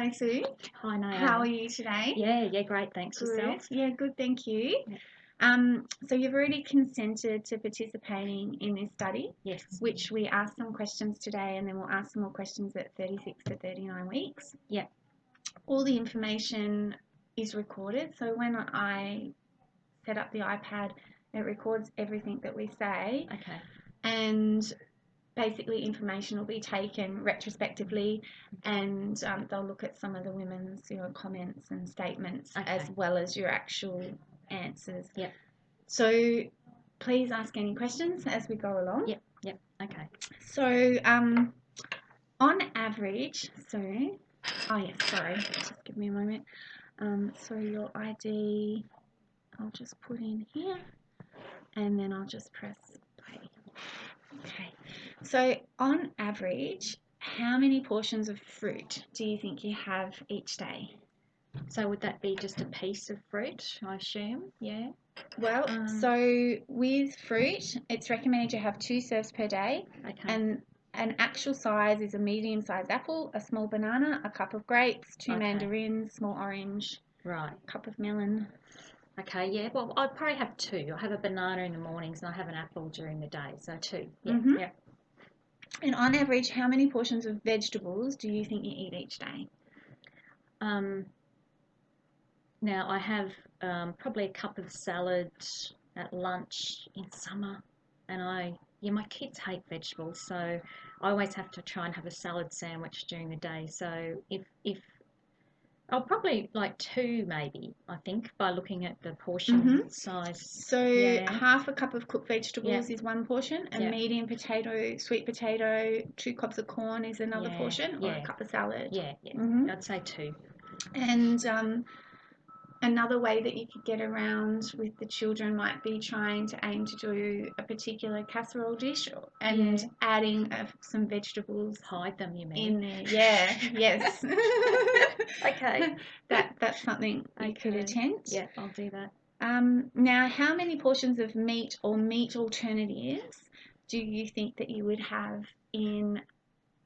Hi Sue. Hi, Naomi. How are you today? Yeah, great. Thanks. Good. Yourself? Yeah, good, thank you. Yeah. So you've already consented to participating in this study, Yes. which we asked some questions today, and then we'll ask some more questions at 36 to 39 weeks. Yeah. All the information is recorded, so when I set up the iPad, it records everything that we say. Okay. And basically information will be taken retrospectively, and they'll look at some of the women's comments and statements, as well as your actual answers. Yep. So please ask any questions as we go along. Yep. Okay. So on average, sorry, just give me a moment. So your ID, I'll just put in here, and then I'll just press play. Okay, so on average, how many portions of fruit do you think you have each day? So would that be just a piece of fruit, I assume? Yeah. Well, so with fruit, it's recommended you have 2 serves per day. Okay. And an actual size is a medium-sized apple, a small banana, a cup of grapes, 2 mandarins, small orange, right, cup of melon. Okay, yeah. Well, I'd probably have 2. I have a banana in the mornings and I have an apple during the day, so 2. Yeah. Mm-hmm. Yeah. And on average, how many portions of vegetables do you think you eat each day? Now I have probably a cup of salad at lunch in summer, and my kids hate vegetables, so I always have to try and have a salad sandwich during the day. So if I'll probably like 2 maybe, I think, by looking at the portion size. So half a cup of cooked vegetables is 1 portion, a medium potato, sweet potato, 2 cups of corn is another portion, or a cup of salad. Yeah. I'd say 2. And another way that you could get around with the children might be trying to aim to do a particular casserole dish and adding some vegetables. Hide them, you mean? In there. Yeah, yes. Okay. That's something you could attempt. Yeah, I'll do that. Now, how many portions of meat or meat alternatives do you think that you would have in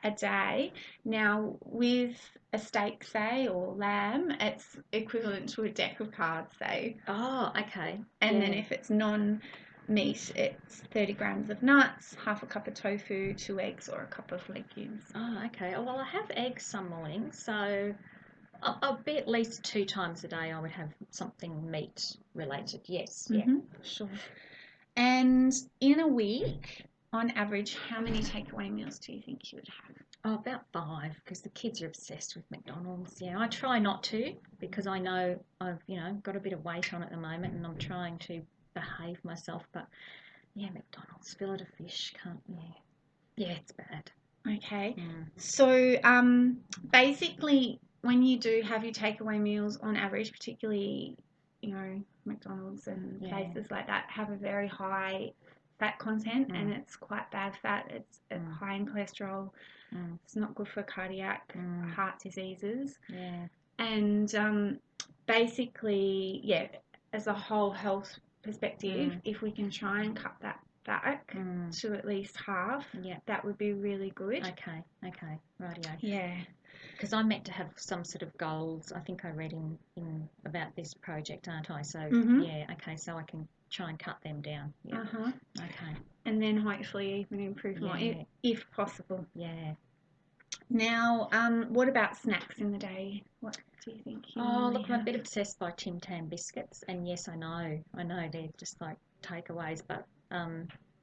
a day? Now, with a steak, say, or lamb, it's equivalent to a deck of cards, say. Oh, okay. And then if it's non-meat, it's 30 grams of nuts, half a cup of tofu, 2 eggs, or a cup of legumes. Oh, okay. Oh, well, I have eggs some mornings, so I'll be at least 2 times a day I would have something meat related. Yes. Mm-hmm. Sure. And in a week, on average, how many takeaway meals do you think you would have? Oh, about 5, because the kids are obsessed with McDonald's. Yeah, I try not to, because I know I've, got a bit of weight on at the moment, and I'm trying to behave myself. But yeah, McDonald's, fillet of fish, yeah, it's bad. Okay. So basically, when you do have your takeaway meals, on average, particularly, McDonald's and places like that have a very high fat content, and it's quite bad fat. It's high in cholesterol. It's not good for cardiac, heart diseases. Yeah. And basically, as a whole health perspective, if we can try and cut that back to at least half, that would be really good. Okay, rightio. Yeah. Because I'm meant to have some sort of goals. I think I read in about this project, aren't I? So yeah, okay, so I can try and cut them down. Yeah. Okay. And then hopefully even improve more if possible. Yeah. Now, what about snacks in the day? What do you think? Look, I'm a bit obsessed by Tim Tam biscuits, and yes, I know they're just like takeaways, but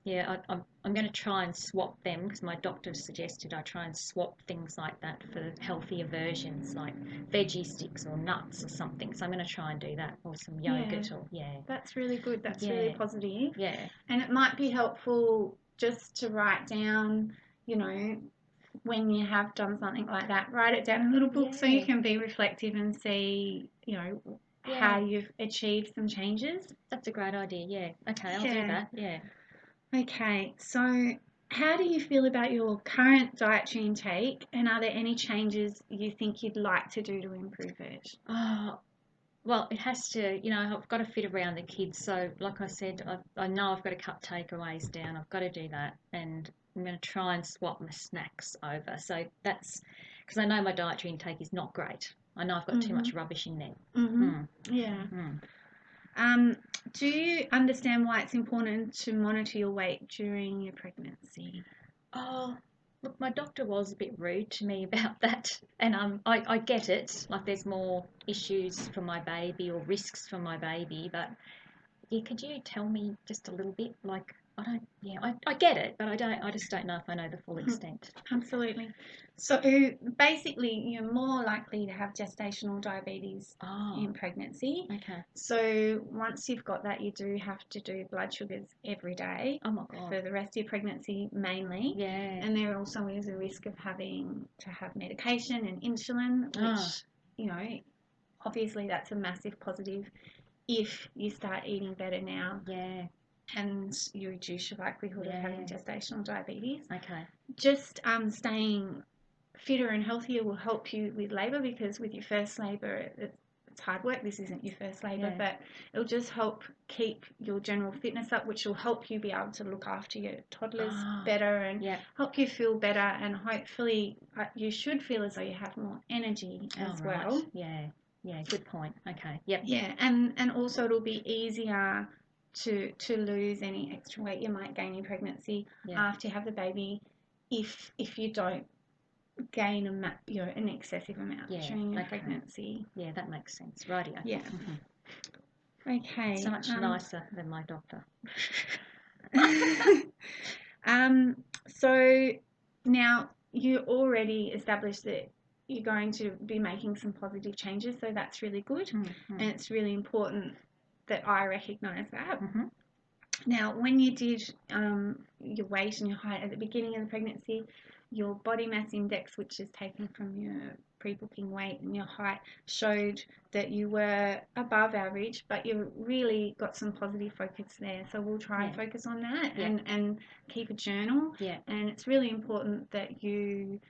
yeah, I'm going to try and swap them, because my doctor suggested I try and swap things like that for healthier versions, like veggie sticks or nuts or something. So I'm going to try and do that, or some yogurt, or That's really good. That's really positive. Yeah. And it might be helpful just to write down, when you have done something like that, write it down in a little book so you can be reflective and see, how you've achieved some changes. That's a great idea. Yeah. Okay, I'll do that. Yeah. Okay, so how do you feel about your current dietary intake, and are there any changes you think you'd like to do to improve it? Well, it has to, I've got to fit around the kids. So, like I said, I know I've got to cut takeaways down. I've got to do that, and I'm going to try and swap my snacks over. So that's because I know my dietary intake is not great. I know I've got too much rubbish in there. Yeah. Mm. Do you understand why it's important to monitor your weight during your pregnancy? Oh, look, my doctor was a bit rude to me about that, and I get it. Like, there's more issues for my baby or risks for my baby, but yeah, could you tell me just a little bit? Like, I get it, but I just don't know if I know the full extent. Absolutely. So basically, you're more likely to have gestational diabetes Oh, in pregnancy. okay. So once you've got that, you do have to do blood sugars every day Oh my God. for the rest of your pregnancy mainly. Yeah. And there also is a risk of having to have medication and insulin, which, you know, obviously that's a massive positive if you start eating better now. Yeah. And you reduce your likelihood of having gestational diabetes. Okay. Just staying fitter and healthier will help you with labour, because with your first labour, it's hard work. This isn't your first labour, but it'll just help keep your general fitness up, which will help you be able to look after your toddlers better and help you feel better. And hopefully you should feel as though you have more energy as well. Yeah. Yeah, good point. Okay. Yep. Yeah, and also it'll be easier to lose any extra weight you might gain in pregnancy after you have the baby, if you don't gain an excessive amount during your pregnancy. Yeah, that makks sense. Rightio. Yeah. Okay. So much nicer than my doctor. So now you already established that you're going to be making some positive changes, so that's really good. And it's really important that I recognise that. Now, when you did your weight and your height at the beginning of the pregnancy, your body mass index, which is taken from your pre-booking weight, and your height showed that you were above average, but you really got some positive focus there. So we'll try and focus on that and keep a journal. And it's really important that you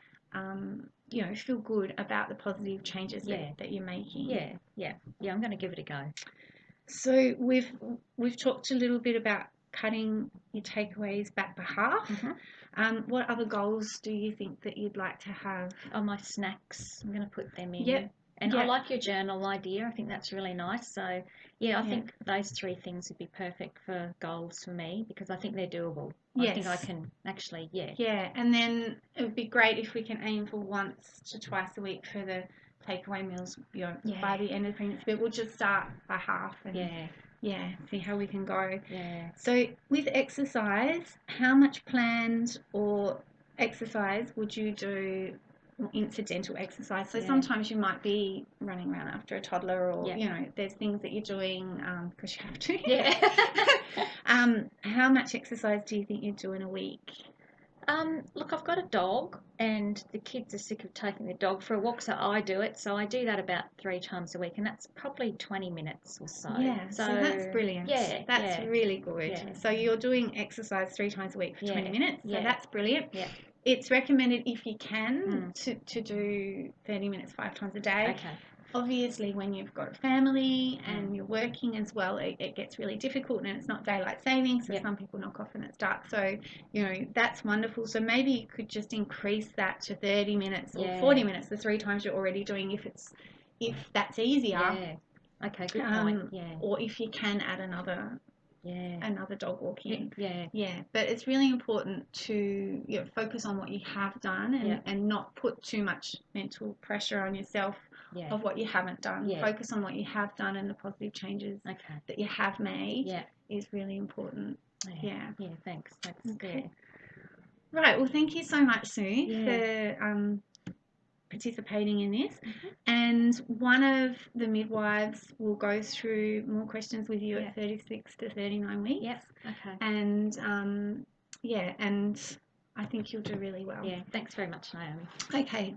feel good about the positive changes that you're making. Yeah, I'm going to give it a go. So we've talked a little bit about cutting your takeaways back by half. What other goals do you think that you'd like to have? Oh, my snacks. I'm going to put them in. Yep. And I like your journal idea. I think that's really nice. So, I think those 3 things would be perfect for goals for me, because I think they're doable. I think I can actually, Yeah, and then it would be great if we can aim for once to twice a week for the takeaway meals, by the end of the pregnancy. But we'll just start by half and see how we can go. So with exercise, how much planned or exercise would you do? Incidental exercise. So sometimes you might be running around after a toddler, or there's things that you're doing because you have to. How much exercise do you think you do in a week? Look, I've got a dog, and the kids are sick of taking the dog for a walk, so I do it. So I do that about 3 times a week, and that's probably 20 minutes or so. Yeah, so that's brilliant. That's really good. So you're doing exercise 3 times a week for 20 minutes, so that's brilliant. It's recommended, if you can, to do 30 minutes 5 times a day. Okay. Obviously, when you've got a family and you're working as well, it gets really difficult, and it's not daylight saving, so some people knock off when it's dark. So, that's wonderful. So maybe you could just increase that to 30 minutes or 40 minutes, the 3 times you're already doing, if that's easier. Yeah. Okay, good point. Or if you can add another dog walk in. But it's really important to focus on what you have done, and not put too much mental pressure on yourself of what you haven't done. Focus on what you have done and the positive changes that you have made is really important. Thanks. Okay. Right, well, thank you so much, Sue, for participating in this. And one of the midwives will go through more questions with you at 36 to 39 weeks. Okay. And and I think you'll do really well. Thanks very much, Naomi. Okay.